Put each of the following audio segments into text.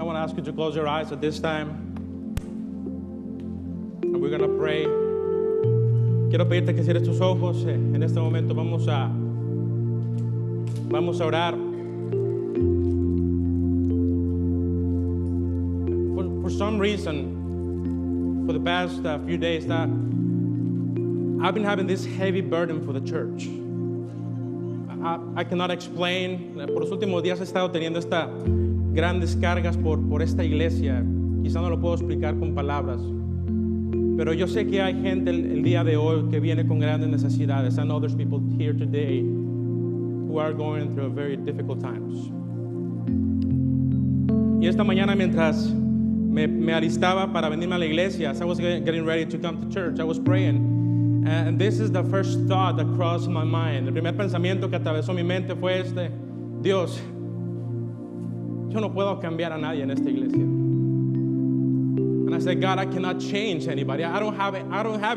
I want to ask you to close your eyes at this time. And we're going to pray. Quiero pedirte que cierres tus ojos. En este momento vamos a orar. For some reason, for the past few days, that I've been having this heavy burden for the church. I cannot explain. Por los últimos días he estado teniendo estas grandes cargas por esta iglesia. Quizá no lo puedo explicar con palabras. Pero yo sé que hay gente el día de hoy que viene con grandes necesidades. I know there's people here today who are going through very difficult times. Y esta mañana mientras me alistaba para venirme a la iglesia, as I was getting ready to come to church, I was praying. And this is the first thought that crossed my mind. El primer pensamiento que atravesó mi mente fue este: Dios, yo no puedo cambiar a nadie en esta iglesia. And I said, God, I cannot change anybody. I don't have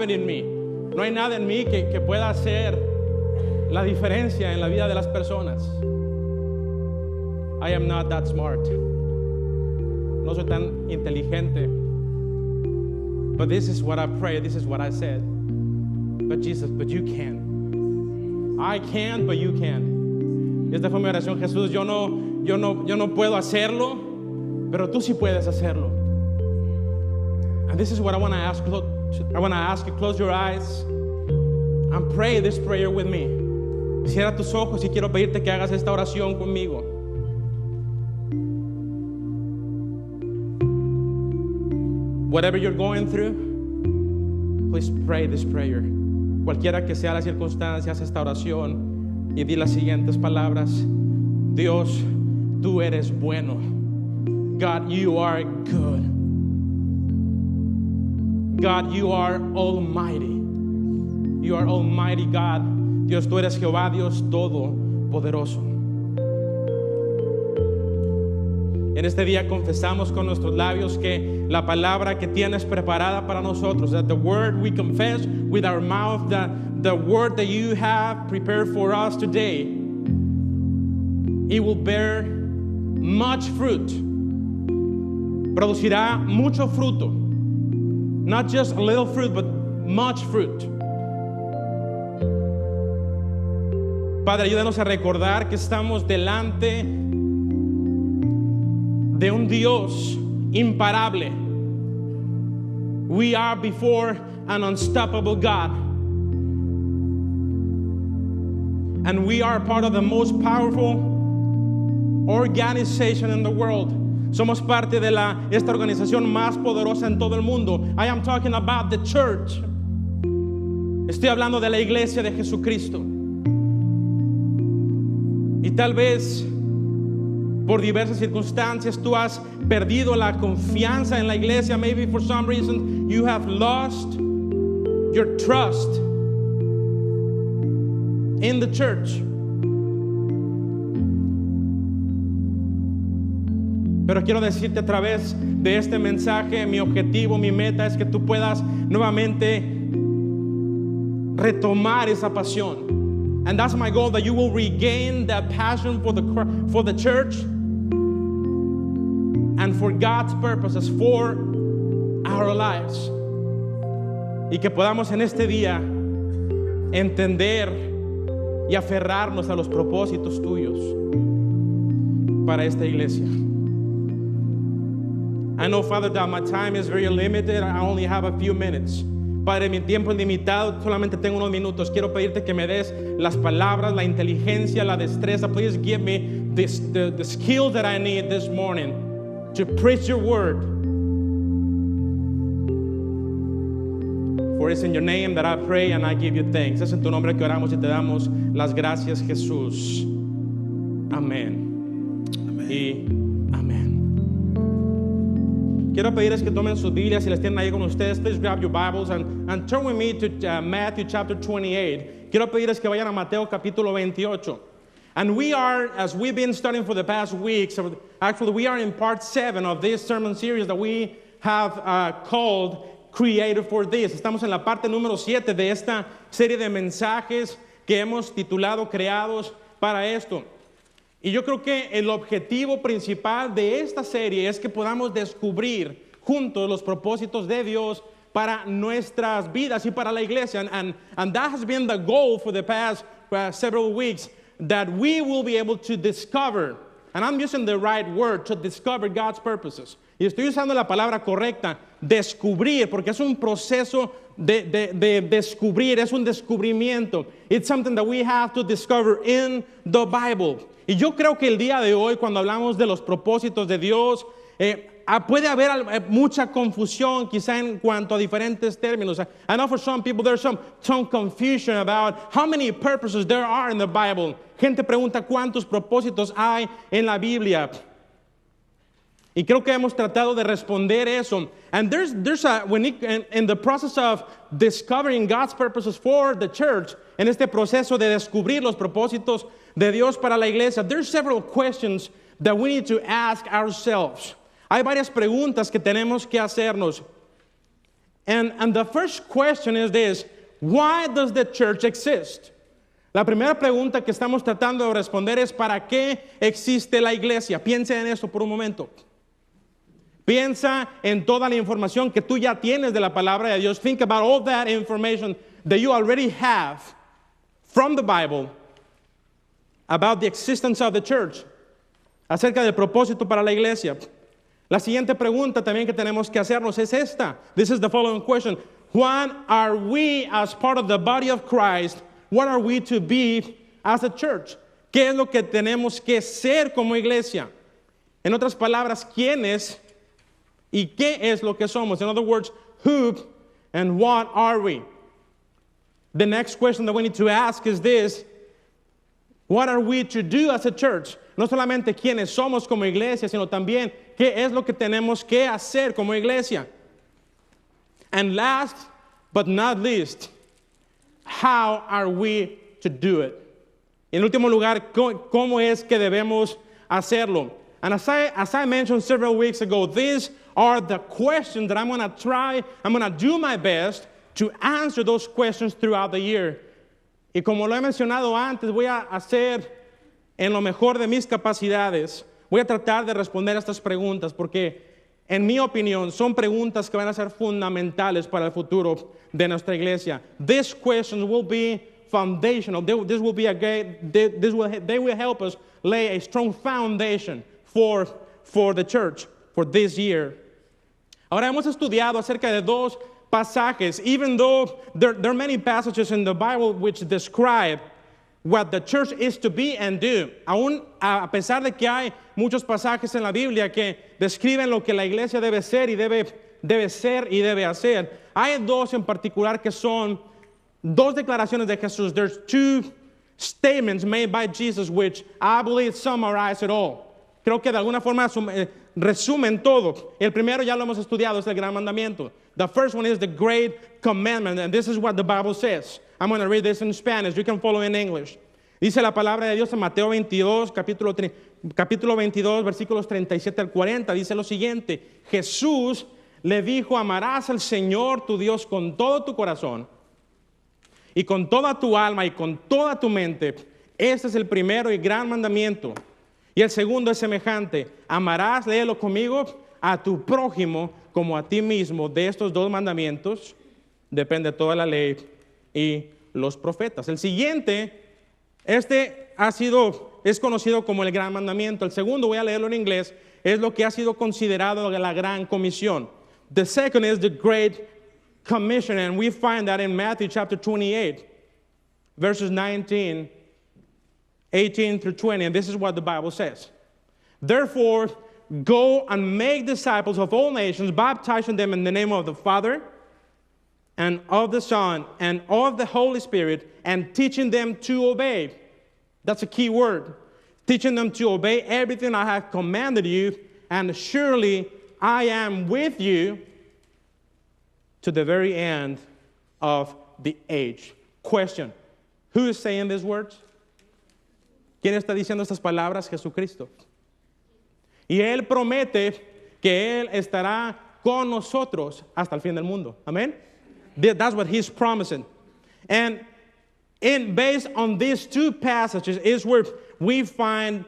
it in me. No hay nada en mí que pueda hacer la diferencia en la vida de las personas. I am not that smart. No soy tan inteligente. But this is what I prayed. This is what I said. But Jesus, but you can. I can, but you can. Esta fue mi oración. Jesús, yo no puedo hacerlo, pero tú sí puedes hacerlo. And this is what I want to ask. I want to ask you, close your eyes and pray this prayer with me. Cierra tus ojos y quiero pedirte que hagas esta oración conmigo. Whatever you're going through, please pray this prayer. Cualquiera que sea la circunstancia, haz esta oración y di las siguientes palabras. Dios, tú eres bueno. God, you are good. God, you are almighty. You are almighty God. Dios, tú eres Jehová, Dios todopoderoso. En este día confesamos con nuestros labios que la palabra que tienes preparada para nosotros, that the word we confess with our mouth, the word that you have prepared for us today, it will bear much fruit. Producirá mucho fruto. Not just a little fruit, but much fruit. Padre, ayúdanos a recordar que estamos delante de un Dios imparable. We are before an unstoppable God. And we are part of the most powerful organization in the world. Somos parte de esta organización más poderosa en todo el mundo. I am talking about the church. Estoy hablando de la iglesia de Jesucristo. Y tal vez por diversas circunstancias tú has perdido la confianza en la iglesia. Maybe for some reason you have lost your trust in the church. Pero quiero decirte a través de este mensaje, mi objetivo, mi meta es que tú puedas nuevamente retomar esa pasión. And that's my goal, that you will regain that passion for the church and for God's purposes for our lives. Y que podamos en este día entender y aferrarnos a los propósitos tuyos para esta iglesia. I know, Father, that my time is very limited. I only have a few minutes. Padre, mi tiempo es limitado, solamente tengo unos minutos. Quiero pedirte que me des las palabras, la inteligencia, la destreza. Please give me the skills that I need this morning to preach your word. For it's in your name that I pray and I give you thanks. Es en tu nombre que oramos y te damos las gracias, Jesús. Amén. Amén. Y amén. Quiero pedirles que tomen sus Biblias, si las tienen ahí con ustedes. Please grab your Bibles and turn with me to Matthew chapter 28. Quiero pedirles que vayan a Mateo capítulo 28. And we are, as we've been studying for the past weeks, actually we are in part 7 of this sermon series that we have called Created for This. Estamos en la parte número 7 de esta serie de mensajes que hemos titulado Creados para esto. Y yo creo que el objetivo principal de esta serie es que podamos descubrir juntos los propósitos de Dios para nuestras vidas y para la iglesia. And that has been the goal for the past several weeks, that we will be able to discover, and I'm using the right word, to discover God's purposes. Y estoy usando la palabra correcta, descubrir, porque es un proceso de descubrir, es un descubrimiento. It's something that we have to discover in the Bible. Y yo creo que el día de hoy, cuando hablamos de los propósitos de Dios, puede haber mucha confusión quizá en cuanto a diferentes términos. I know for some people there's some confusion about how many purposes there are in the Bible. Gente pregunta cuántos propósitos hay en la Biblia. Y creo que hemos tratado de responder eso. And in the process of discovering God's purposes for the church, en este proceso de descubrir los propósitos de Dios para la iglesia, there's several questions that we need to ask ourselves. Hay varias preguntas que tenemos que hacernos. And the first question is this: why does the church exist? La primera pregunta que estamos tratando de responder es ¿para qué existe la iglesia? Piensa en eso por un momento. Piensa en toda la información que tú ya tienes de la palabra de Dios. Think about all that information that you already have from the Bible about the existence of the church, acerca del propósito para la iglesia. La siguiente pregunta también que tenemos que hacernos es esta. This is the following question. What are we as part of the body of Christ? What are we to be as a church? ¿Qué es lo que tenemos que ser como iglesia? En otras palabras, ¿quiénes y qué es lo que somos? In other words, who and what are we? The next question that we need to ask is this: what are we to do as a church? No solamente quiénes somos como iglesia, sino también qué es lo que tenemos que hacer como iglesia. And last but not least, how are we to do it? En último lugar, ¿cómo es que debemos hacerlo? And as I mentioned several weeks ago, these are the questions that I'm going to do my best to answer those questions throughout the year. Y como lo he mencionado antes, voy a hacer en lo mejor de mis capacidades. Voy a tratar de responder a estas preguntas porque, en mi opinión, son preguntas que van a ser fundamentales para el futuro de nuestra iglesia. These questions will be foundational. They will help us lay a strong foundation for the church for this year. Ahora hemos estudiado acerca de dos pasajes, even though there are many passages in the Bible which describe what the church is to be and do. Aún a pesar de que hay muchos pasajes en la Biblia que describen lo que la iglesia debe ser y debe ser y debe hacer, hay dos en particular que son dos declaraciones de Jesús. There's two statements made by Jesus which I believe summarize it all. Creo que de alguna forma resumen todo. El primero ya lo hemos estudiado, es el gran mandamiento. The first one is the great commandment, and this is what the Bible says. I'm going to read this in Spanish. You can follow in English. Dice la palabra de Dios en Mateo 22, capítulo 22, versículos 37 al 40. Dice lo siguiente: Jesús le dijo, amarás al Señor tu Dios con todo tu corazón y con toda tu alma y con toda tu mente. Este es el primero y gran mandamiento. Y el segundo es semejante: amarás, léelo conmigo, a tu prójimo como a ti mismo. De estos dos mandamientos depende toda la ley y los profetas. El siguiente, es conocido como el gran mandamiento. El segundo, voy a leerlo en inglés, es lo que ha sido considerado la gran comisión. The second is the great commission, and we find that in Matthew chapter 28, verses 18 through 20, and this is what the Bible says. Therefore, go and make disciples of all nations, baptizing them in the name of the Father and of the Son and of the Holy Spirit, and teaching them to obey. That's a key word. Teaching them to obey everything I have commanded you, and surely I am with you to the very end of the age. Question: who is saying these words? ¿Quién está diciendo estas palabras? Jesucristo. Y Él promete que Él estará con nosotros hasta el fin del mundo. Amén. That's what He's promising. And based on these two passages is where we find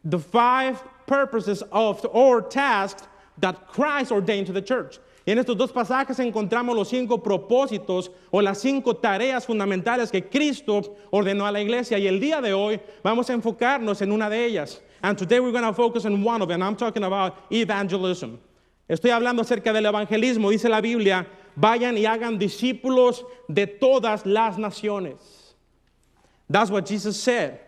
the 5 purposes of or tasks that Christ ordained to the church. Y en estos 2 pasajes encontramos los 5 propósitos o las 5 tareas fundamentales que Cristo ordenó a la iglesia. Y el día de hoy vamos a enfocarnos en una de ellas. And today we're going to focus on one of them. I'm talking about evangelism. Estoy hablando acerca del evangelismo. Dice la Biblia, vayan y hagan discípulos de todas las naciones. That's what Jesus said.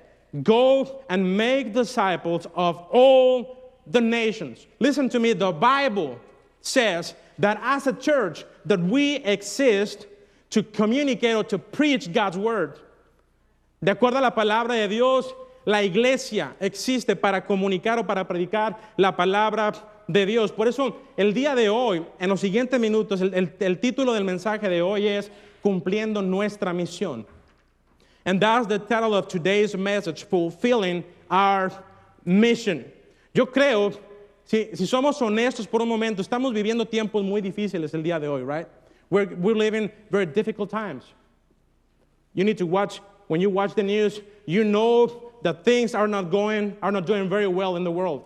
Go and make disciples of all the nations. Listen to me, the Bible says that as a church that we exist to communicate or to preach God's word. De acuerdo a la palabra de Dios, la iglesia existe para comunicar o para predicar la palabra de Dios. Por eso, el día de hoy, en los siguientes minutos, el título del mensaje de hoy es Cumpliendo nuestra misión. And that's the title of today's message, Fulfilling Our Mission. Yo creo, si somos honestos por un momento, estamos viviendo tiempos muy difíciles el día de hoy, right? We're living very difficult times. You need to watch, when you watch the news, you know that things are not doing very well in the world.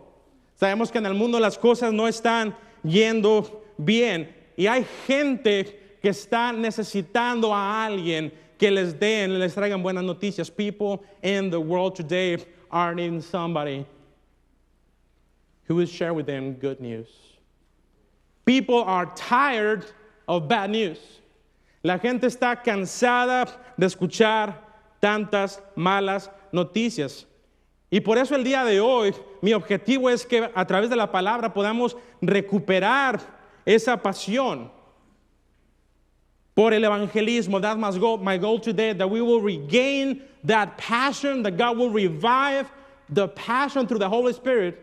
Sabemos que en el mundo las cosas no están yendo bien. Y hay gente que está necesitando a alguien que les traigan buenas noticias. People in the world today are needing somebody who will share with them good news. People are tired of bad news. La gente está cansada de escuchar tantas malas noticias. Y por eso el día de hoy, mi objetivo es que a través de la palabra podamos recuperar esa pasión por el evangelismo. That's my goal today, that we will regain that passion, that God will revive the passion through the Holy Spirit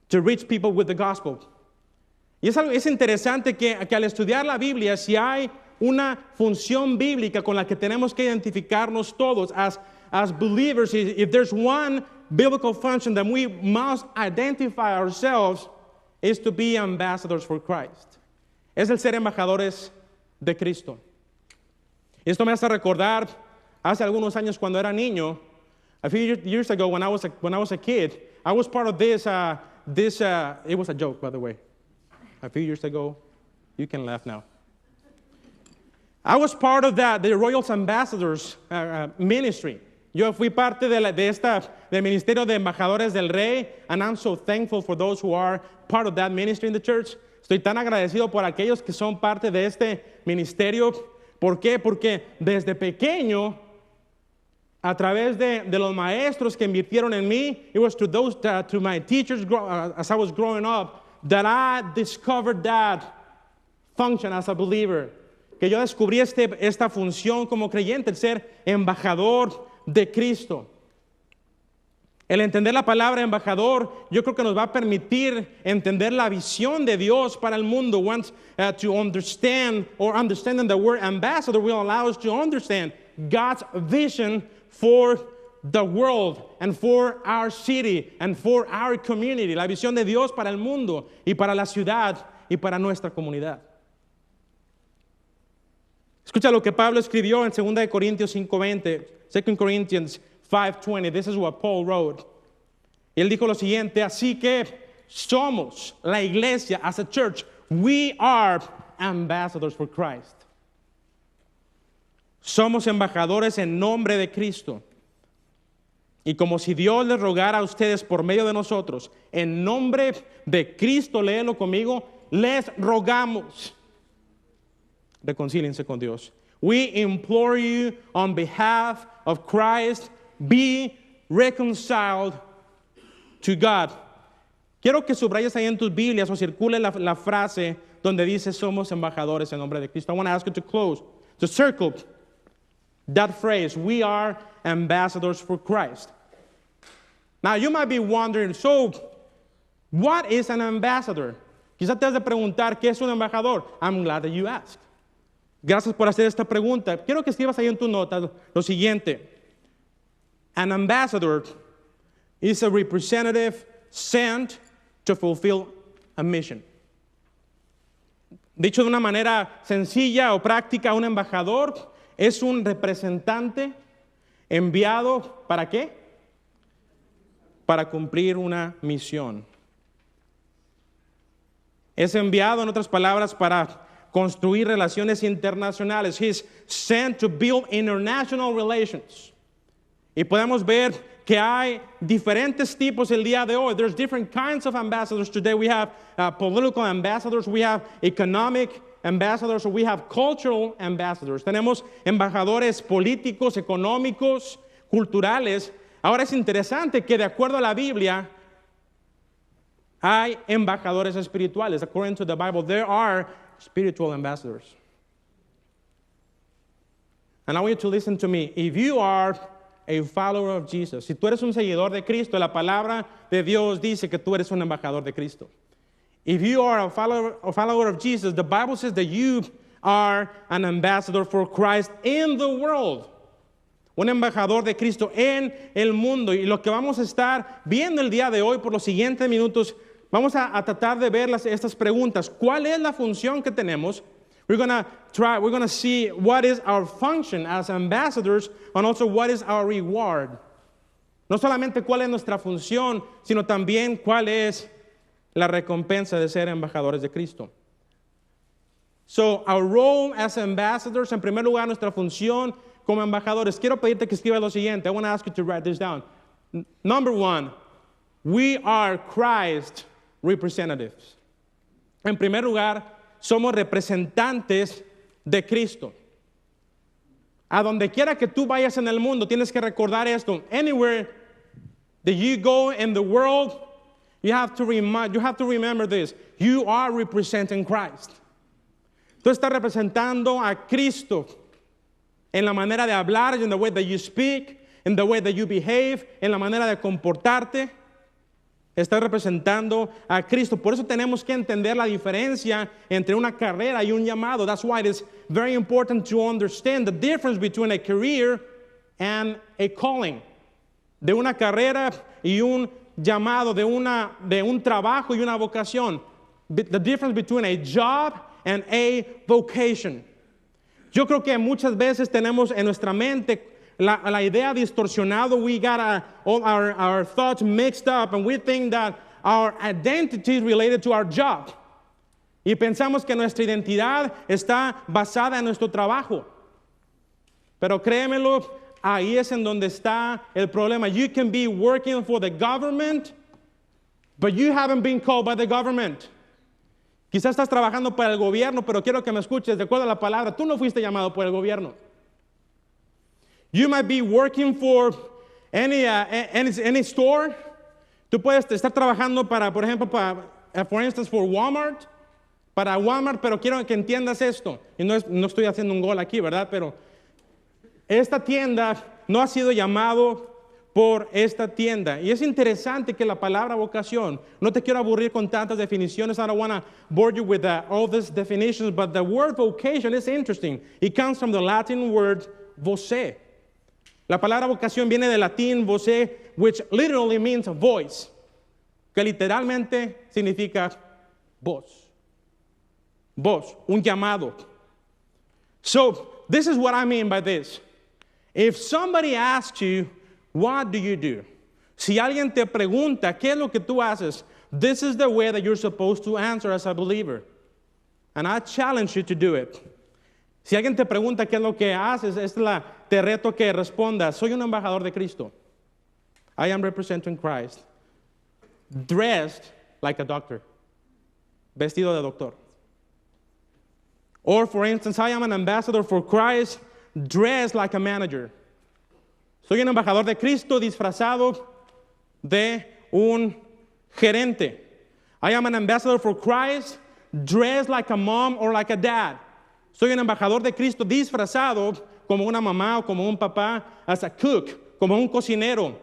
to reach people with the gospel. Y es interesante que al estudiar la Biblia, si hay una función bíblica con la que tenemos que identificarnos todos as believers, if there's one biblical function that we must identify ourselves, is to be ambassadors for Christ. Es el ser embajadores de Cristo. Esto me hace recordar hace algunos años cuando era niño. A few years ago, when I was a kid, I was part of this. It was a joke, by the way. A few years ago, you can laugh now. I was part of the Royal Ambassadors ministry. Yo fui parte del ministerio de embajadores del rey, and I'm so thankful for those who are part of that ministry in the church. Estoy tan agradecido por aquellos que son parte de este ministerio. ¿Por qué? Porque desde pequeño, a través de los maestros que invirtieron en mí, it was to my teachers as I was growing up that I discovered that function as a believer. Que yo descubrí esta función como creyente, el ser embajador de Cristo. El entender la palabra embajador, yo creo que nos va a permitir entender la visión de Dios para el mundo. Once to understand, or understanding the word ambassador will allow us to understand God's vision for the world and for our city and for our community. La visión de Dios para el mundo y para la ciudad y para nuestra comunidad. Escucha lo que Pablo escribió en 2 Corintios 5:20, 2 Corinthians 5:20. This is what Paul wrote. Y él dijo lo siguiente: así que somos la iglesia, as a church, we are ambassadors for Christ. Somos embajadores en nombre de Cristo. Y como si Dios les rogara a ustedes por medio de nosotros, en nombre de Cristo, léelo conmigo, les rogamos. Reconcíliense con Dios. We implore you on behalf of Christ, be reconciled to God. Quiero que subrayes ahí en tus Biblias o circule la frase donde dice somos embajadores en nombre de Cristo. I want to ask you to circle that phrase, we are ambassadors for Christ. Now you might be wondering, so what is an ambassador? Quizás te has de preguntar, ¿qué es un embajador? I'm glad that you asked. Gracias por hacer esta pregunta. Quiero que escribas ahí en tu nota lo siguiente. An ambassador is a representative sent to fulfill a mission. Dicho de una manera sencilla o práctica, un embajador es un representante enviado, ¿para qué? para cumplir una misión. Es enviado, en otras palabras, para construir relaciones internacionales. He's sent to build international relations. Y podemos ver que hay diferentes tipos el día de hoy. There's different kinds of ambassadors today. We have political ambassadors, we have economic ambassadors, we have cultural ambassadors. Tenemos embajadores políticos, económicos, culturales. Ahora es interesante que de acuerdo a la Biblia hay embajadores espirituales. According to the Bible, there are spiritual ambassadors. And I want you to listen to me. If you are a follower of Jesus, si tú eres un seguidor de Cristo, la palabra de Dios dice que tú eres un embajador de Cristo. If you are a follower of Jesus, the Bible says that you are an ambassador for Christ in the world. Un embajador de Cristo en el mundo. Y lo que vamos a estar viendo el día de hoy por los siguientes minutos, vamos a tratar de ver estas preguntas. ¿Cuál es la función que tenemos? We're going to see what is our function as ambassadors and also what is our reward. No solamente cuál es nuestra función, sino también cuál es la recompensa de ser embajadores de Cristo. So, our role as ambassadors, en primer lugar, nuestra función como embajadores. Quiero pedirte que escribas lo siguiente. I want to ask you to write this down. Number one, we are Christ representatives. En primer lugar, somos representantes de Cristo. A donde quiera que tú vayas en el mundo, tienes que recordar esto. Anywhere that you go in the world, you have to remember this. You are representing Christ. Tú estás representando a Cristo en la manera de hablar, in the way that you speak, in the way that you behave, en la manera de comportarte. Está representando a Cristo. Por eso tenemos que entender la diferencia entre una carrera y un llamado. That's why it is very important to understand the difference between a career and a calling. De una carrera y un llamado, de un trabajo y una vocación. The difference between a job and a vocation. Yo creo que muchas veces tenemos en nuestra mente la idea distorsionada. We got all our thoughts mixed up, and we think that our identity is related to our job. Y pensamos que nuestra identidad está basada en nuestro trabajo. Pero créemelo, ahí es en donde está el problema. You can be working for the government, but you haven't been called by the government. Quizás estás trabajando para el gobierno, pero quiero que me escuches, de acuerdo a la palabra, tú no fuiste llamado por el gobierno. You might be working for any store. Tú puedes estar trabajando para, por ejemplo, for instance, for Walmart. Para Walmart, pero quiero que entiendas esto. Y no estoy haciendo un gol aquí, ¿verdad? Pero esta tienda no ha sido llamado por esta tienda. Y es interesante que la palabra vocación, no te quiero aburrir con tantas definiciones. I don't want to bore you with all these definitions, but the word vocation is interesting. It comes from the Latin word voce. La palabra vocación viene del latín voce, which literally means voice, que literalmente significa voz. Voz, un llamado. So, this is what I mean by this. If somebody asks you, what do you do? Si alguien te pregunta, ¿qué es lo que tú haces? This is the way that you're supposed to answer as a believer. And I challenge you to do it. Si alguien te pregunta qué es lo que haces, te reto que respondas, soy un embajador de Cristo. I am representing Christ. Dressed like a doctor. Vestido de doctor. Or, for instance, I am an ambassador for Christ, dressed like a manager. Soy un embajador de Cristo disfrazado de un gerente. I am an ambassador for Christ, dressed like a mom or like a dad. Soy un embajador de Cristo disfrazado como una mamá o como un papá, as a cook, como un cocinero,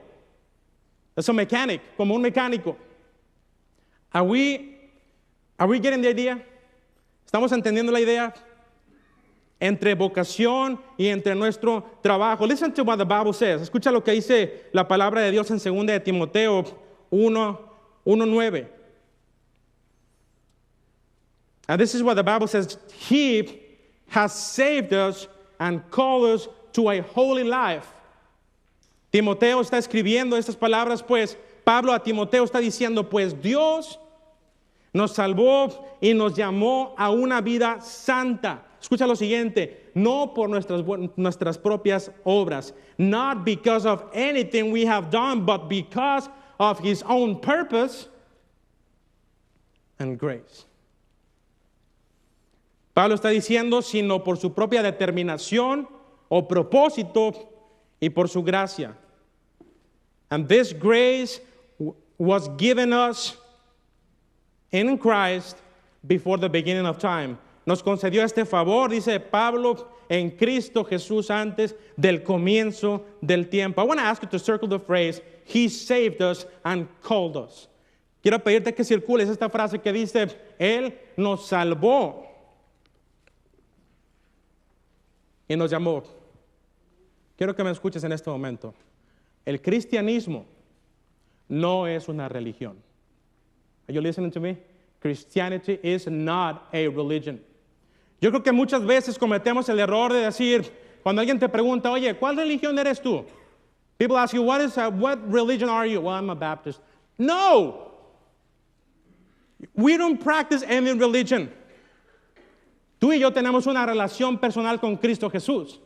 as a mechanic, como un mecánico. Are we getting the idea? ¿Estamos entendiendo la idea? Entre vocación y entre nuestro trabajo. Listen to what the Bible says. Escucha lo que dice la palabra de Dios en 2 de Timoteo 1:9. And this is what the Bible says. He has saved us and called us to a holy life. Timoteo está escribiendo estas palabras, pues, Pablo a Timoteo está diciendo, pues Dios nos salvó y nos llamó a una vida santa. Escucha lo siguiente, no por nuestras propias obras, not because of anything we have done, but because of His own purpose and grace. Pablo está diciendo, sino por su propia determinación o propósito y por su gracia. And this grace was given us in Christ before the beginning of time. Nos concedió este favor, dice Pablo, en Cristo Jesús antes del comienzo del tiempo. I want to ask you to circle the phrase, He saved us and called us. Quiero pedirte que circules esta frase que dice, Él nos salvó y nos llamó. Quiero que me escuches en este momento. El cristianismo no es una religión. Are you listening to me? Christianity is not a religion. Yo creo que muchas veces cometemos el error de decir, cuando alguien te pregunta, oye, ¿cuál religión eres tú? People ask you, what religion are you? Well, I'm a Baptist. No! We don't practice any religion. Tú y yo tenemos una relación personal con Cristo Jesús.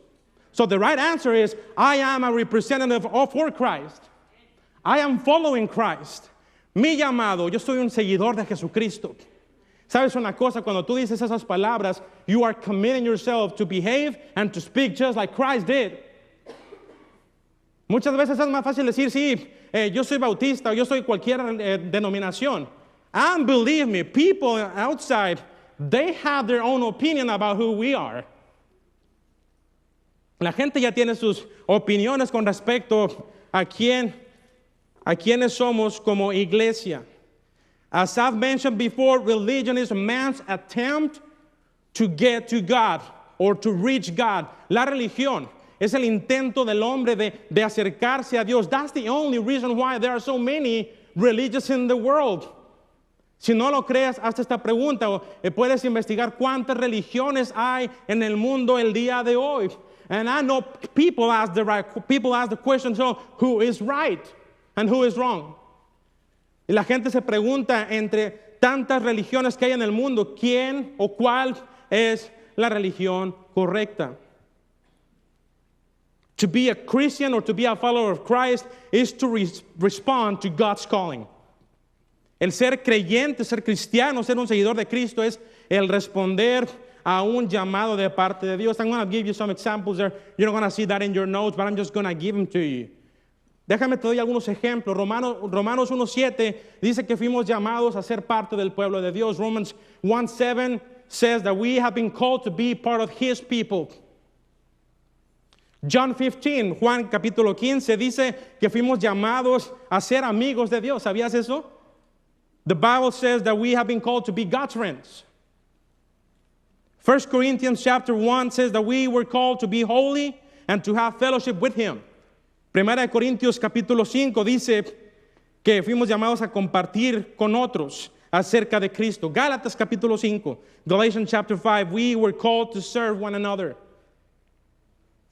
So the right answer is, I am a representative for Christ. I am following Christ. Mi llamado, yo soy un seguidor de Jesucristo. ¿Sabes una cosa? Cuando tú dices esas palabras, you are committing yourself to behave and to speak just like Christ did. Muchas veces es más fácil decir, sí, yo soy bautista o yo soy cualquier denominación. And believe me, people outside, they have their own opinion about who we are. La gente ya tiene sus opiniones con respecto a quiénes somos como iglesia. As I've mentioned before, religion is man's attempt to get to God or to reach God. La religión es el intento del hombre de acercarse a Dios. That's the only reason why there are so many religions in the world. Si no lo crees, hazte esta pregunta o puedes investigar cuántas religiones hay en el mundo el día de hoy. And I know people ask the question, so who is right and who is wrong? Y la gente se pregunta entre tantas religiones que hay en el mundo, ¿quién o cuál es la religión correcta? To be a Christian or to be a follower of Christ is to respond to God's calling. El ser creyente, ser cristiano, ser un seguidor de Cristo es el responder a un llamado de parte de Dios. I'm going to give you some examples there. You're not going to see that in your notes, but I'm just going to give them to you. Déjame te doy algunos ejemplos. Romanos 1:7 dice que fuimos llamados a ser parte del pueblo de Dios. Romans 1:7 says that we have been called to be part of His people. John 15, Juan capítulo 15 dice que fuimos llamados a ser amigos de Dios. ¿Sabías eso? The Bible says that we have been called to be God's friends. 1 Corinthians chapter 1 says that we were called to be holy and to have fellowship with Him. Primera de Corintios capítulo 5 dice que fuimos llamados a compartir con otros acerca de Cristo. Gálatas capítulo 5, Galatians chapter 5, we were called to serve one another.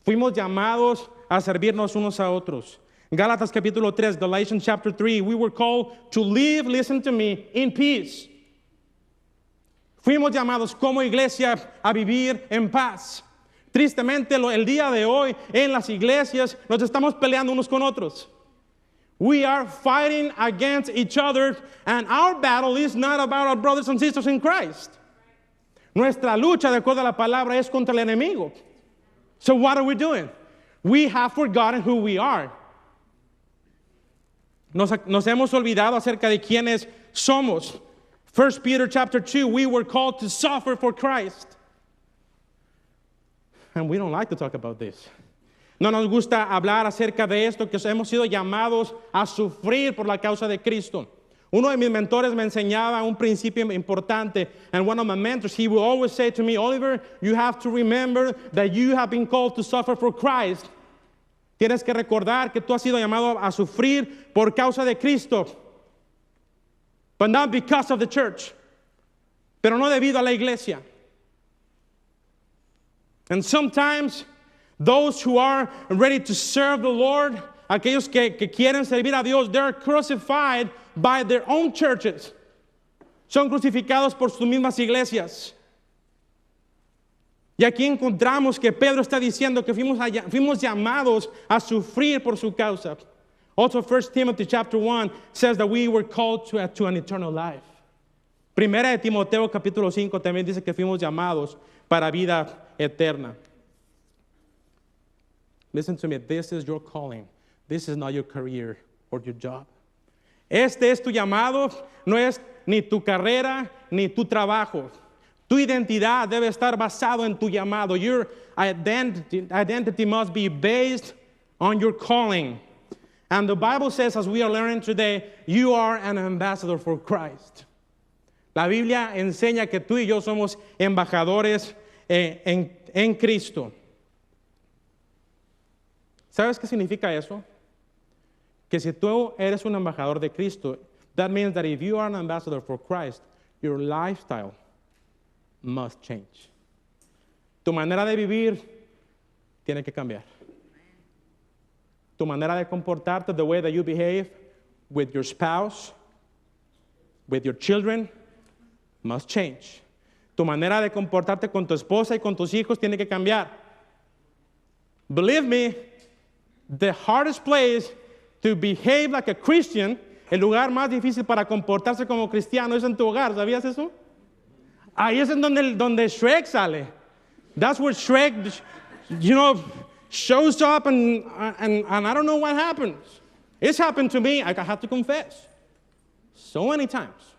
Fuimos llamados a servirnos unos a otros. Gálatas capítulo 3, Galatians chapter 3, we were called to live, listen to me, in peace. Fuimos llamados como iglesia a vivir en paz. Tristemente, el día de hoy en las iglesias nos estamos peleando unos con otros. We are fighting against each other, and our battle is not about our brothers and sisters in Christ. Nuestra lucha, de acuerdo a la palabra, es contra el enemigo. So what are we doing? We have forgotten who we are. Nos hemos olvidado acerca de quiénes somos. 1 Peter chapter 2, we were called to suffer for Christ. And we don't like to talk about this. No nos gusta hablar acerca de esto, que hemos sido llamados a sufrir por la causa de Cristo. Uno de mis mentores me enseñaba un principio importante. And one of my mentors, he will always say to me, Oliver, you have to remember that you have been called to suffer for Christ. Tienes que recordar que tú has sido llamado a sufrir por causa de Cristo. But not because of the church. Pero no debido a la iglesia. And sometimes those who are ready to serve the Lord aquellos que quieren servir a Dios, they're crucified by their own churches. Son crucificados por sus mismas iglesias. Y aquí encontramos que Pedro está diciendo que fuimos llamados a sufrir por su causa. Also, 1 Timothy chapter 1 says that we were called to an eternal life. Primera de Timoteo capítulo 5 también dice que fuimos llamados para vida eterna. Listen to me, this is your calling. This is not your career or your job. Este es tu llamado, no es ni tu carrera ni tu trabajo. Tu identidad debe estar basado en tu llamado. Your identity must be based on your calling. And the Bible says, as we are learning today, you are an ambassador for Christ. La Biblia enseña que tú y yo somos embajadores en Cristo. ¿Sabes qué significa eso? Que si tú eres un embajador de Cristo, that means that if you are an ambassador for Christ, your lifestyle must change. Tu manera de vivir tiene que cambiar. Tu manera de comportarte, the way that you behave with your spouse, with your children, must change. Tu manera de comportarte con tu esposa y con tus hijos tiene que cambiar. Believe me, the hardest place to behave like a Christian, el lugar más difícil para comportarse como cristiano es en tu hogar. ¿Sabías eso? Ahí es en donde Shrek sale. That's where Shrek, shows up and I don't know what happens. It's happened to me, I have to confess, so many times.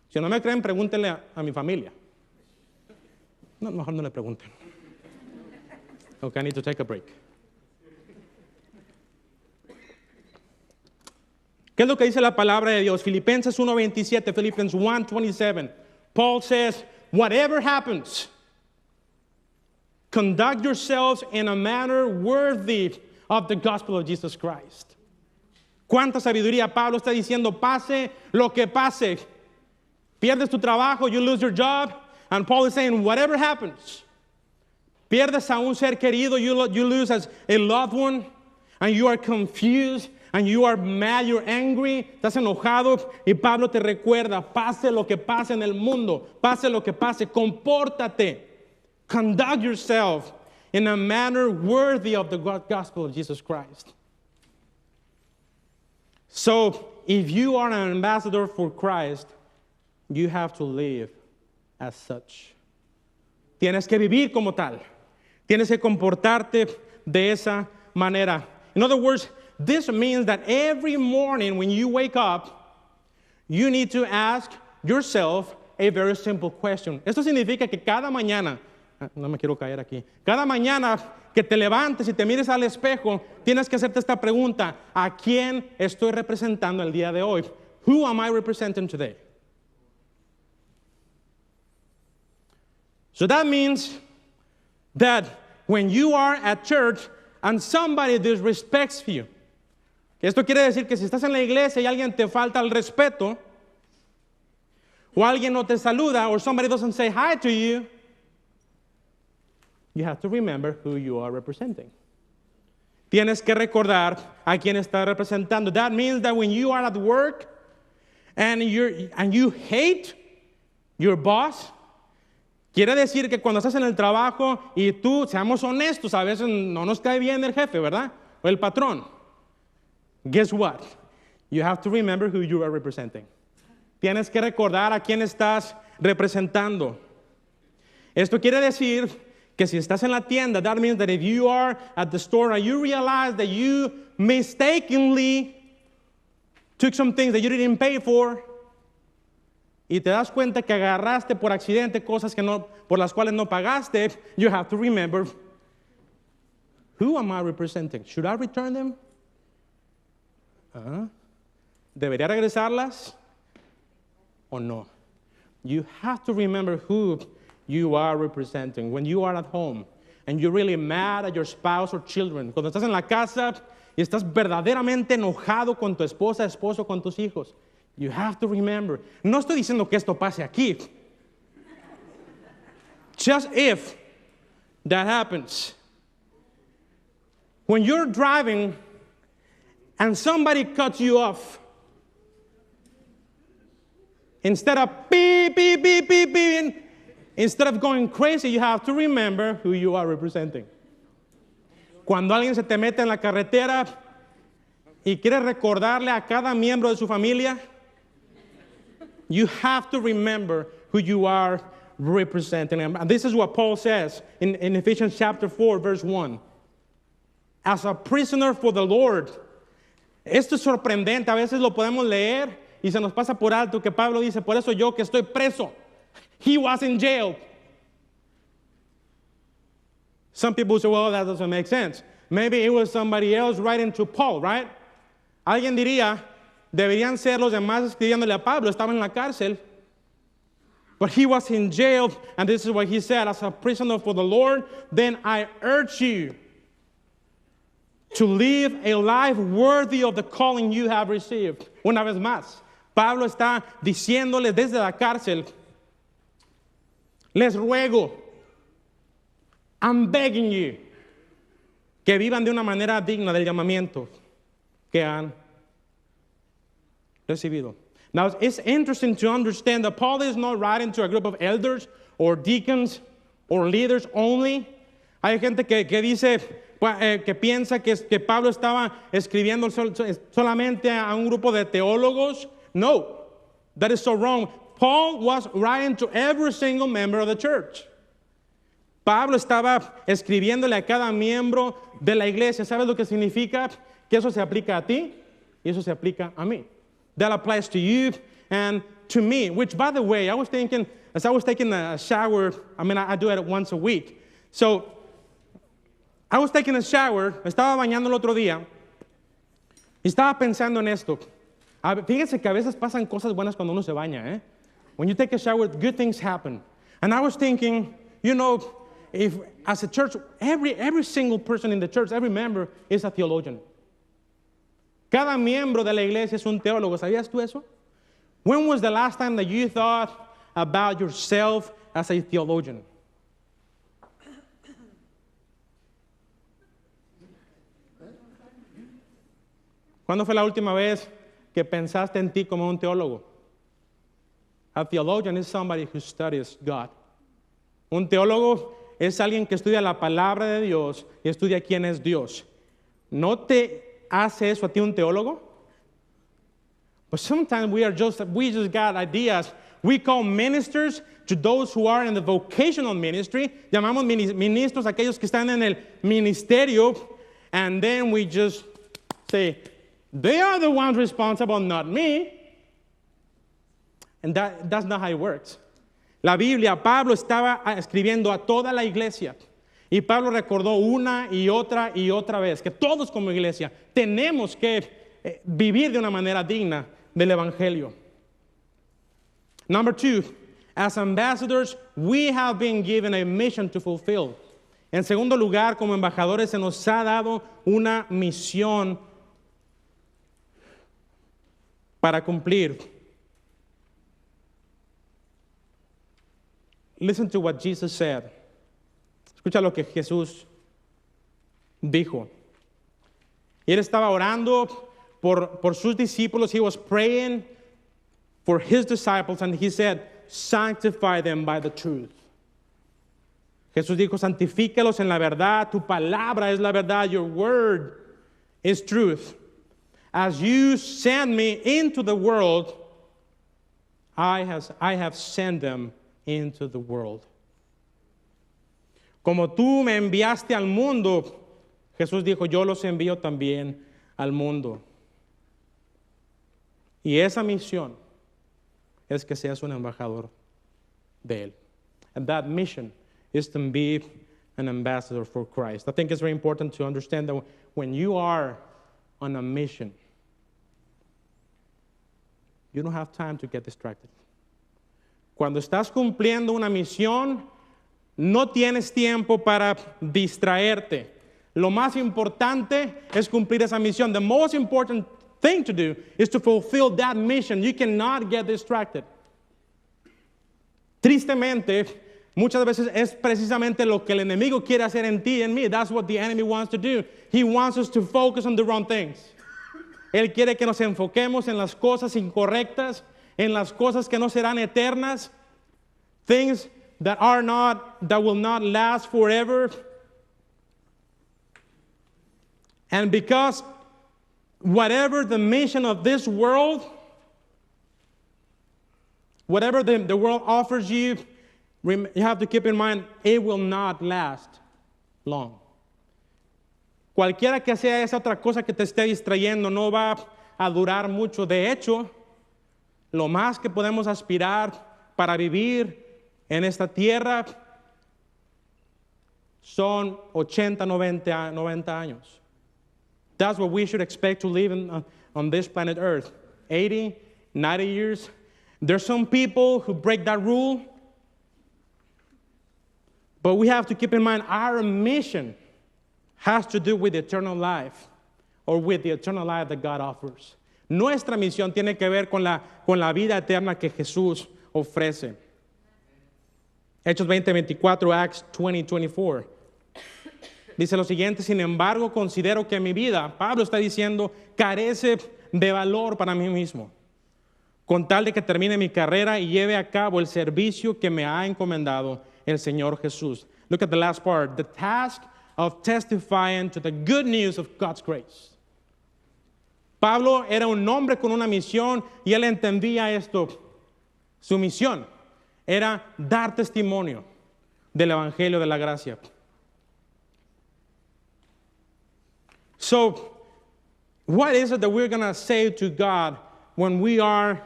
Si no me creen, pregúntenle a mi familia. No, mejor no le pregunten. Okay, I need to take a break. ¿Qué es lo que dice la palabra de Dios? Filipenses 1:27, Philippians 1:27. Paul says, whatever happens, conduct yourselves in a manner worthy of the gospel of Jesus Christ. ¿Cuánta sabiduría Pablo está diciendo? Pase lo que pase. Pierdes tu trabajo, you lose your job. And Paul is saying, whatever happens, pierdes a un ser querido, you lose as a loved one, and you are confused, and you are mad, you're angry, estás enojado, y Pablo te recuerda, pase lo que pase en el mundo, pase lo que pase, compórtate. Conduct yourself in a manner worthy of the gospel of Jesus Christ. So, if you are an ambassador for Christ, you have to live as such. Tienes que vivir como tal. Tienes que comportarte de esa manera. In other words, this means that every morning when you wake up, you need to ask yourself a very simple question. Esto significa que cada mañana, no me quiero caer aquí, cada mañana que te levantes y te mires al espejo, tienes que hacerte esta pregunta: ¿a quién estoy representando el día de hoy? Who am I representing today? So that means that when you are at church and somebody disrespects you, esto quiere decir que si estás en la iglesia y alguien te falta el respeto, o alguien no te saluda, or somebody doesn't say hi to you, you have to remember who you are representing. Tienes que recordar a quién estás representando. That means that when you are at work and you hate your boss, quiere decir que cuando estás en el trabajo y tú, seamos honestos, a veces no nos cae bien el jefe, ¿verdad? O el patrón. Guess what? You have to remember who you are representing. Tienes que recordar a quién estás representando. Esto quiere decir que si estás en la tienda, that means that if you are at the store and you realize that you mistakenly took some things that you didn't pay for, y te das cuenta que agarraste por accidente cosas por las cuales no pagaste, you have to remember, who am I representing? Should I return them? ¿Debería regresarlas o no? You have to remember who you are representing. When you are at home and you're really mad at your spouse or children, cuando estás en la casa y estás verdaderamente enojado con tu esposa, esposo, con tus hijos, you have to remember. No estoy diciendo que esto pase aquí. Just if that happens. When you're driving and somebody cuts you off, instead of beep, beep, beep, beep, beep, instead of going crazy, you have to remember who you are representing. Cuando alguien se te mete en la carretera y quiere recordarle a cada miembro de su familia, you have to remember who you are representing. And this is what Paul says in Ephesians chapter 4, verse 1. As a prisoner for the Lord. Esto es sorprendente. A veces lo podemos leer y se nos pasa por alto que Pablo dice, por eso yo que estoy preso. He was in jail. Some people say, well, that doesn't make sense. Maybe it was somebody else writing to Paul, right? Alguien diría, deberían ser los demás escribiéndole a Pablo. Estaba en la cárcel. But he was in jail, and this is what he said, as a prisoner for the Lord, then I urge you to live a life worthy of the calling you have received. Una vez más, Pablo está diciéndole desde la cárcel, les ruego, I'm begging you, que vivan de una manera digna del llamamiento que han recibido. Now, it's interesting to understand that Paul is not writing to a group of elders or deacons or leaders only. Hay gente que dice, que piensa que Pablo estaba escribiendo solamente a un grupo de teólogos. No, that is so wrong. Paul was writing to every single member of the church. Pablo estaba escribiéndole a cada miembro de la iglesia. ¿Sabes lo que significa? Que eso se aplica a ti y eso se aplica a mí. That applies to you and to me, which, by the way, I was thinking, as I was taking a shower, I do it once a week. So, I was taking a shower, me estaba bañando el otro día, y estaba pensando en esto. Fíjense que a veces pasan cosas buenas cuando uno se baña, ¿eh? When you take a shower, good things happen. And I was thinking, if as a church, every single person in the church, every member is a theologian. Cada miembro de la iglesia es un teólogo. ¿Sabías tú eso? When was the last time that you thought about yourself as a theologian? ¿Cuándo fue la última vez que pensaste en ti como un teólogo? A theologian is somebody who studies God. Un teólogo es alguien que estudia la palabra de Dios y estudia quién es Dios. ¿No te hace eso a ti un teólogo? But sometimes we just got ideas. We call ministers to those who are in the vocational ministry. Llamamos ministros a aquellos que están en el ministerio, and then we just say, they are the ones responsible, not me. And that's not how it works. La Biblia, Pablo estaba escribiendo a toda la iglesia. Y Pablo recordó una y otra vez que todos como iglesia tenemos que vivir de una manera digna del Evangelio. Number 2, as ambassadors, we have been given a mission to fulfill. En segundo lugar, como embajadores se nos ha dado una misión para cumplir. Listen to what Jesus said. Escucha lo que Jesús dijo. Y él estaba orando por sus discípulos. He was praying for his disciples, and he said, sanctify them by the truth. Jesús dijo, santifícalos en la verdad. Tu palabra es la verdad. Your word is truth. As you send me into the world, I have sent them into the world. Como tú me enviaste al mundo, Jesús dijo, yo los envío también al mundo. Y esa misión es que seas un embajador de Él. And that mission is to be an ambassador for Christ. I think it's very important to understand that when you are on a mission, you don't have time to get distracted. Cuando estás cumpliendo una misión, no tienes tiempo para distraerte. Lo más importante es cumplir esa misión. The most important thing to do is to fulfill that mission. You cannot get distracted. Tristemente, muchas veces es precisamente lo que el enemigo quiere hacer en ti y en mí. That's what the enemy wants to do. He wants us to focus on the wrong things. Él quiere que nos enfoquemos en las cosas incorrectas, en las cosas que no serán eternas, things that will not last forever. And because whatever the mission of this world, whatever the world offers you, you have to keep in mind, it will not last long. Cualquiera que sea esa otra cosa que te esté distrayendo, no va a durar mucho. De hecho, lo más que podemos aspirar para vivir en esta tierra son 80, 90 años. That's what we should expect to live on this planet Earth. 80, 90 years. There's some people who break that rule. But we have to keep in mind our mission has to do with eternal life, or with the eternal life that God offers. Nuestra misión tiene que ver con la vida eterna que Jesús ofrece. Hechos 20:24, Acts 20:24. Dice lo siguiente: sin embargo, considero que mi vida, Pablo está diciendo, carece de valor para mí mismo, con tal de que termine mi carrera y lleve a cabo el servicio que me ha encomendado el Señor Jesús. Look at the last part. The task of testifying to the good news of God's grace. Pablo era un hombre con una misión y él entendía esto. Su misión era dar testimonio del Evangelio de la gracia. So, what is it that we're going to say to God when we are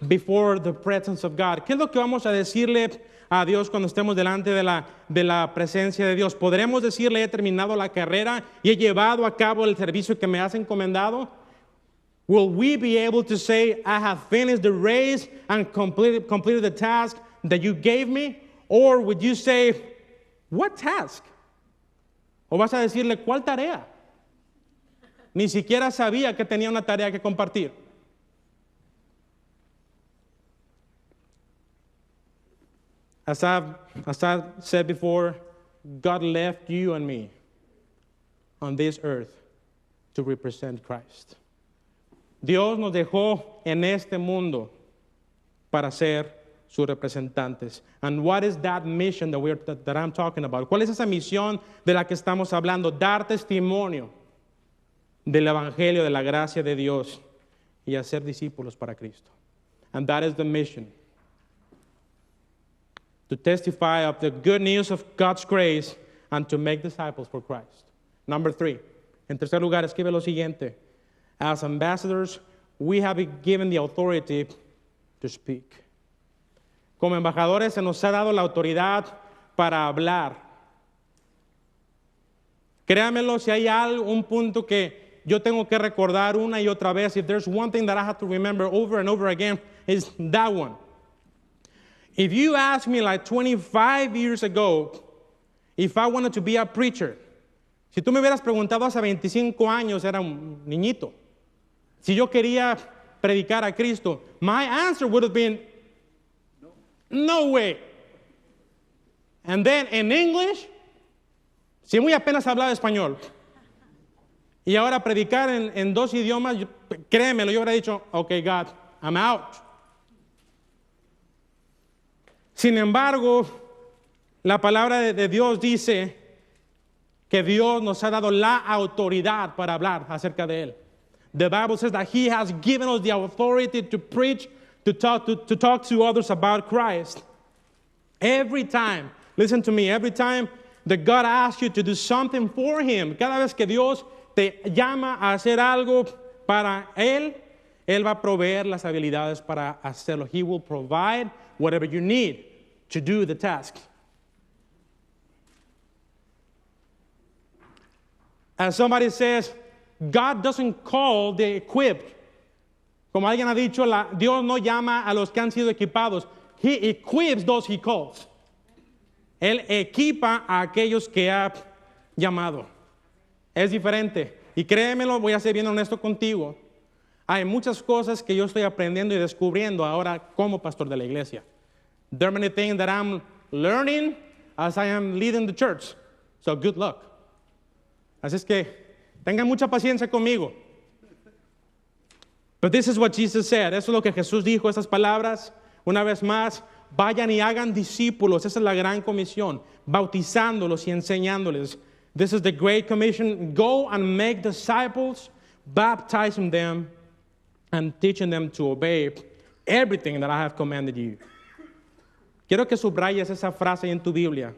before the presence of God? ¿Qué es lo que vamos a decirle a Dios cuando estemos delante de la presencia de Dios? ¿Podremos decirle, he terminado la carrera y he llevado a cabo el servicio que me has encomendado? Will we be able to say, I have finished the race and completed the task that you gave me? Or would you say, what task? ¿O vas a decirle, ¿cuál tarea? Ni siquiera sabía que tenía una tarea que compartir. As I've said before, God left you and me on this earth to represent Christ. Dios nos dejó en este mundo para ser sus representantes. And what is that mission that I'm talking about? ¿Cuál es esa misión de la que estamos hablando? Dar testimonio del Evangelio, de la gracia de Dios y hacer discípulos para Cristo. And that is the mission. To testify of the good news of God's grace and to make disciples for Christ. Number 3. En tercer lugar, escribe lo siguiente. As ambassadors, we have been given the authority to speak. Como embajadores se nos ha dado la autoridad para hablar. Créamelo, si hay un punto que yo tengo que recordar una y otra vez, if there's one thing that I have to remember over and over again, is that one. If you asked me like 25 years ago if I wanted to be a preacher, si tú me hubieras preguntado hace 25 años, era un niñito, si yo quería predicar a Cristo, my answer would have been, no way. And then in English, si muy apenas hablaba español, y ahora predicar en dos idiomas, créemelo, yo hubiera dicho, okay, God, I'm out. Sin embargo, la palabra de Dios dice que Dios nos ha dado la autoridad para hablar acerca de Él. The Bible says that He has given us the authority to preach, to talk to others about Christ. Every time, listen to me, every time that God asks you to do something for Him, cada vez que Dios te llama a hacer algo para Él, Él va a proveer las habilidades para hacerlo. He will provide whatever you need to do the task. And somebody says, God doesn't call the equipped. Como alguien ha dicho, Dios no llama a los que han sido equipados. He equips those He calls. Él equipa a aquellos que ha llamado. Es diferente. Y créemelo, voy a ser bien honesto contigo. Hay muchas cosas que yo estoy aprendiendo y descubriendo ahora como pastor de la iglesia. There are many things that I'm learning as I am leading the church. So good luck. Así es que tengan mucha paciencia conmigo. But this is what Jesus said. Eso es lo que Jesús dijo, esas palabras. Una vez más, vayan y hagan discípulos. Esa es la gran comisión. Bautizándolos y enseñándoles. This is the great commission. Go and make disciples, baptizing them and teaching them to obey everything that I have commanded you. Quiero que subrayes esa frase en tu Biblia.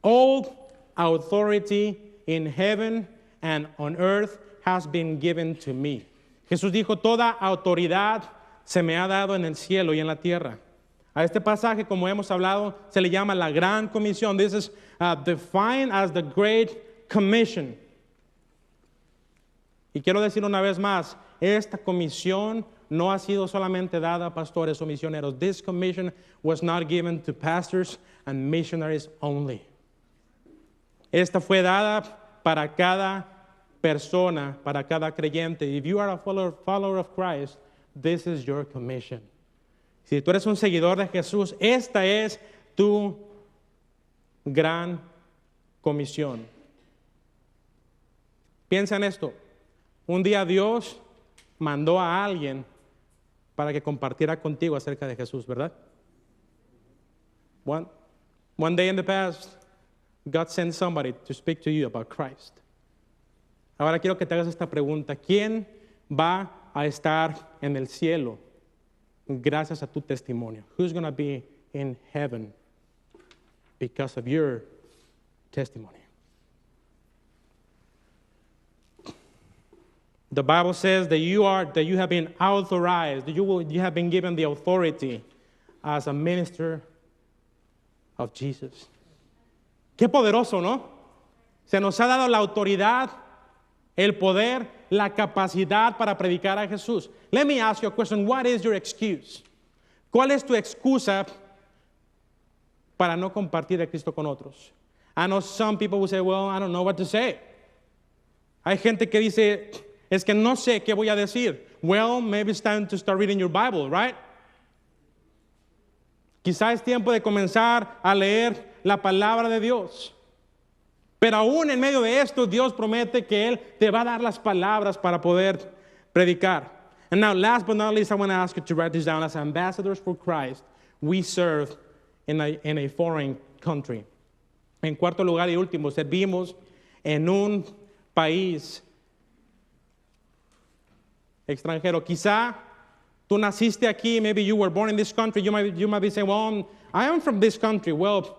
All authority in heaven and on earth has been given to me. Jesús dijo, toda autoridad se me ha dado en el cielo y en la tierra. A este pasaje, como hemos hablado, se le llama la Gran Comisión. This is defined as the Great Commission. Y quiero decir una vez más, esta comisión no ha sido solamente dada a pastores o misioneros. This commission was not given to pastors and missionaries only. Esta fue dada para cada persona, para cada creyente. If you are a follower of Christ, this is your commission. Si tú eres un seguidor de Jesús, esta es tu gran comisión. Piensa en esto. Un día Dios mandó a alguien para que compartiera contigo acerca de Jesús, ¿verdad? One day in the past, God sent somebody to speak to you about Christ. Ahora quiero que te hagas esta pregunta. ¿Quién va a estar en el cielo gracias a tu testimonio? Who's going to be in heaven because of your testimony? The Bible says that you have been authorized, you have been given the authority as a minister of Jesus. Qué poderoso, ¿no? Se nos ha dado la autoridad, el poder, la capacidad para predicar a Jesús. Let me ask you a question. What is your excuse? ¿Cuál es tu excusa para no compartir a Cristo con otros? I know some people will say, well, I don't know what to say. Hay gente que dice, es que no sé qué voy a decir. Well, maybe it's time to start reading your Bible, right? Quizá es tiempo de comenzar a leer la palabra de Dios. Pero aún en medio de esto, Dios promete que Él te va a dar las palabras para poder predicar. And now, last but not least, I want to ask you to write this down. As ambassadors for Christ, we serve in a foreign country. En cuarto lugar y último, servimos en un país extranjero. Quizá tú naciste aquí, maybe you were born in this country. You might be saying, well, I am from this country. Well,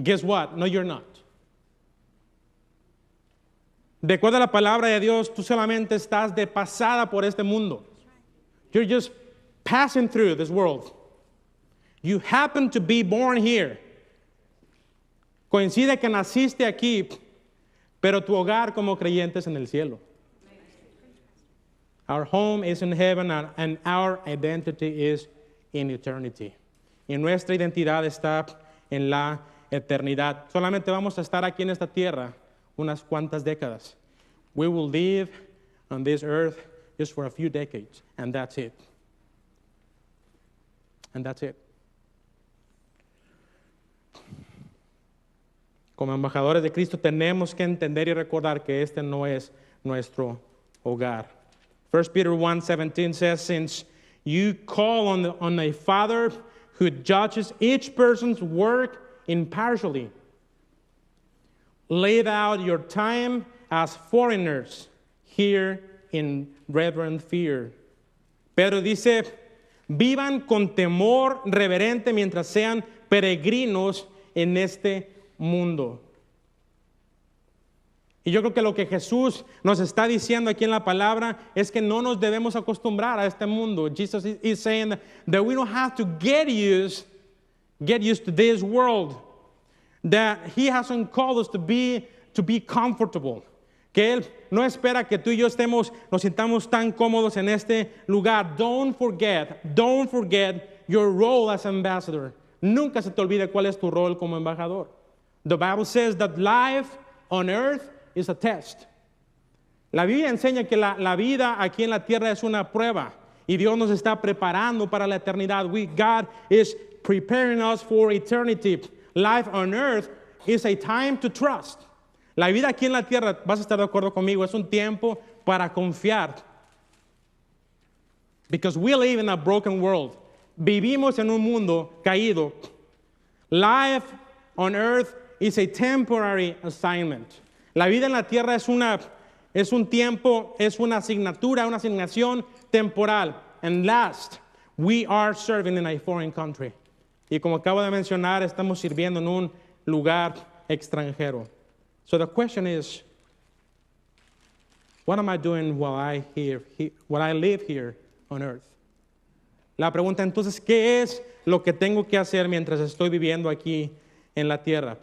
guess what? No, you're not. De acuerdo a la palabra de Dios, tú solamente estás de pasada por este mundo. You're just passing through this world. You happen to be born here. Coincide que naciste aquí, pero tu hogar como creyente es en el cielo. Our home is in heaven and our identity is in eternity. Y nuestra identidad está en la eternidad. Solamente vamos a estar aquí en esta tierra unas cuantas décadas. We will live on this earth just for a few decades, and that's it. And that's it. Como embajadores de Cristo tenemos que entender y recordar que este no es nuestro hogar. 1 Peter 1:17 says, since you call on a Father who judges each person's work impartially, lay out your time as foreigners here in reverent fear. Pedro dice, vivan con temor reverente mientras sean peregrinos en este mundo. Y yo creo que lo que Jesús nos está diciendo aquí en la palabra es que no nos debemos acostumbrar a este mundo. Jesus is saying that we don't have to get used to this world. That He hasn't called us to be comfortable. Que Él no espera que tú y yo nos sintamos tan cómodos en este lugar. Don't forget your role as ambassador. Nunca se te olvide cuál es tu rol como embajador. The Bible says that life on earth is a test. La Biblia enseña que la vida aquí en la tierra es una prueba y Dios nos está preparando para la eternidad. God is preparing us for eternity. Life on earth is a time to trust. La vida aquí en la tierra, vas a estar de acuerdo conmigo, es un tiempo para confiar. Because we live in a broken world. Vivimos en un mundo caído. Life on earth is a temporary assignment. La vida en la tierra es un tiempo, es una asignatura, una asignación temporal. And last, we are serving in a foreign country. Y como acabo de mencionar, estamos sirviendo en un lugar extranjero. So the question is, what am I doing while I live here on earth? La pregunta entonces, ¿qué es lo que tengo que hacer mientras estoy viviendo aquí en la tierra?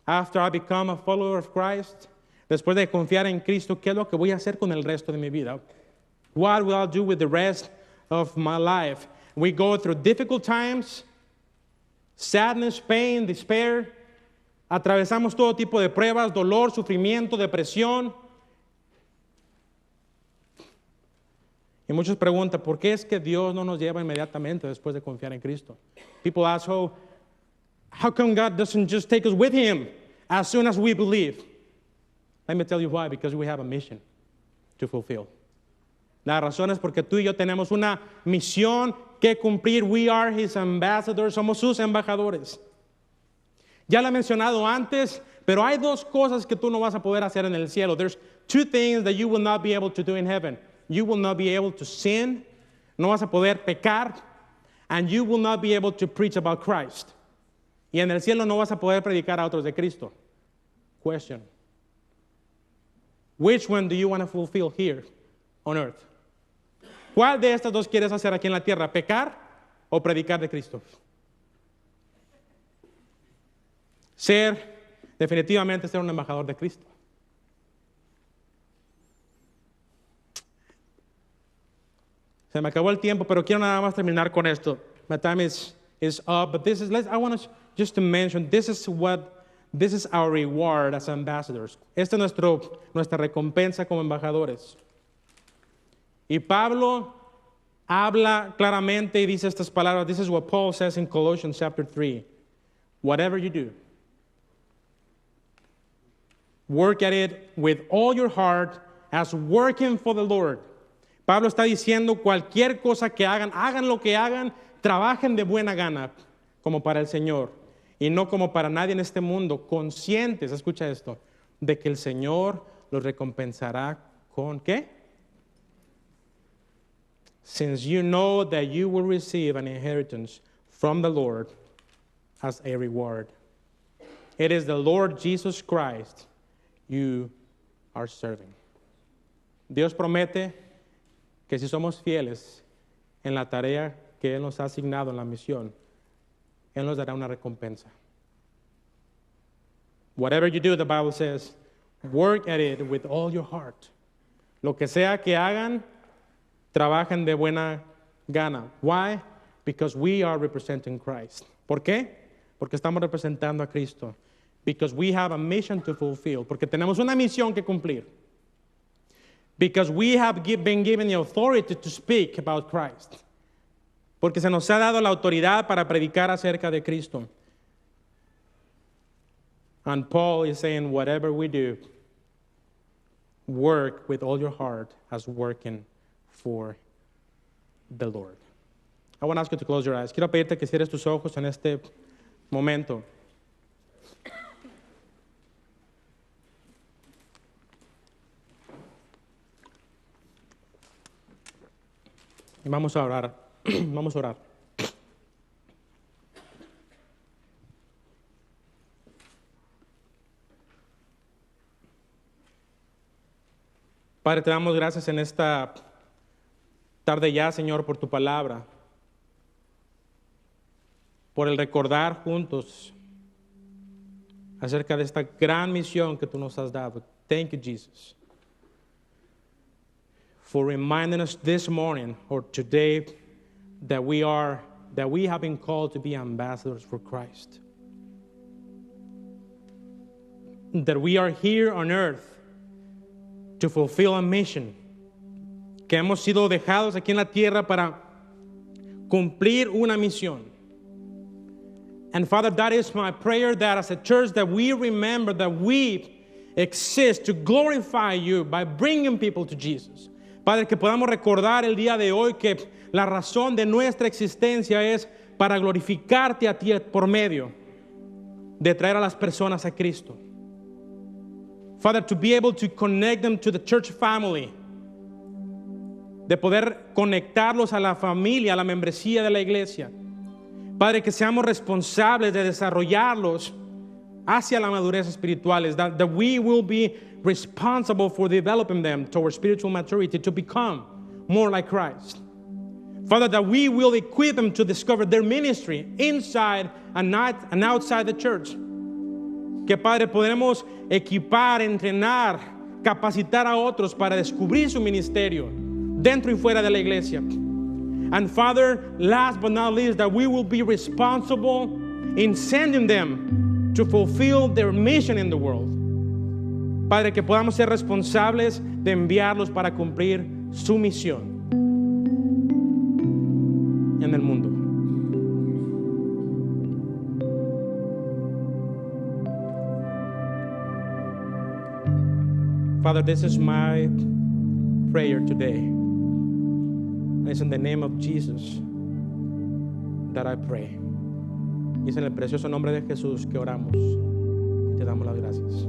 After I become a follower of Christ, después de confiar en Cristo, ¿qué es lo que voy a hacer con el resto de mi vida? What will I do with the rest of my life? We go through difficult times, sadness, pain, despair. Atravesamos todo tipo de pruebas, dolor, sufrimiento, depresión. Y muchos preguntan, ¿por qué es que Dios no nos lleva inmediatamente después de confiar en Cristo? People ask, how come God doesn't just take us with Him as soon as we believe? Let me tell you why, because we have a mission to fulfill. La razón es porque tú y yo tenemos una misión que cumplir. We are His ambassadors, somos sus embajadores. Ya lo he mencionado antes, pero hay dos cosas que tú no vas a poder hacer en el cielo. There's two things that you will not be able to do in heaven. You will not be able to sin, no vas a poder pecar, and you will not be able to preach about Christ. Y en el cielo no vas a poder predicar a otros de Cristo. Question. Which one do you want to fulfill here on earth? ¿Cuál de estas dos quieres hacer aquí en la tierra? ¿Pecar o predicar de Cristo? Definitivamente ser un embajador de Cristo. Se me acabó el tiempo, pero quiero nada más terminar con esto. My time is up, but I want to just to mention, this is our reward as ambassadors. Esta es nuestra recompensa como embajadores. Y Pablo habla claramente y dice estas palabras. This is what Paul says in Colossians chapter 3. Whatever you do, work at it with all your heart as working for the Lord. Pablo está diciendo cualquier cosa que hagan lo que hagan, trabajen de buena gana, como para el Señor, y no como para nadie en este mundo, conscientes, escucha esto, de que el Señor los recompensará con ¿qué? Since you know that you will receive an inheritance from the Lord as a reward. It is the Lord Jesus Christ you are serving. Dios promete que si somos fieles en la tarea que Él nos ha asignado en la misión, Él nos dará una recompensa. Whatever you do, the Bible says, work at it with all your heart. Lo que sea que hagan, trabajen de buena gana. Why? Because we are representing Christ. ¿Por qué? Porque estamos representando a Cristo. Because we have a mission to fulfill. Porque tenemos una misión que cumplir. Because we have been given the authority to speak about Christ. Porque se nos ha dado la autoridad para predicar acerca de Cristo. And Paul is saying, whatever we do, work with all your heart as working for the Lord. I want to ask you to close your eyes. Quiero pedirte que cierres tus ojos en este momento. Y vamos a orar. Vamos a orar. Padre, te damos gracias en esta tarde ya, Señor, por tu palabra, por el recordar juntos acerca de esta gran misión que tú nos has dado. Thank you, Jesus, for reminding us this morning or today that we have been called to be ambassadors for Christ. That we are here on earth to fulfill a mission. Que hemos sido dejados aquí en la tierra para cumplir una misión. And Father, that is my prayer, that as a church that we remember that we exist to glorify you by bringing people to Jesus. Padre, que podamos recordar el día de hoy que la razón de nuestra existencia es para glorificarte a ti por medio de traer a las personas a Cristo. Father, to be able to connect them to the church family, de poder conectarlos a la familia, a la membresía de la iglesia. Padre, que seamos responsables de desarrollarlos hacia la madurez espiritual, that we will be responsible for developing them towards spiritual maturity to become more like Christ. Father, that we will equip them to discover their ministry inside and outside the church. Que, Padre, podremos equipar, entrenar, capacitar a otros para descubrir su ministerio dentro y fuera de la iglesia. And Father, last but not least, that we will be responsible in sending them to fulfill their mission in the world. Padre, que podamos ser responsables de enviarlos para cumplir su misión en el mundo. Father, this is my prayer today. It's in the name of Jesus that I pray. Y es en el precioso nombre de Jesús que oramos y te damos las gracias.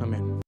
Amén.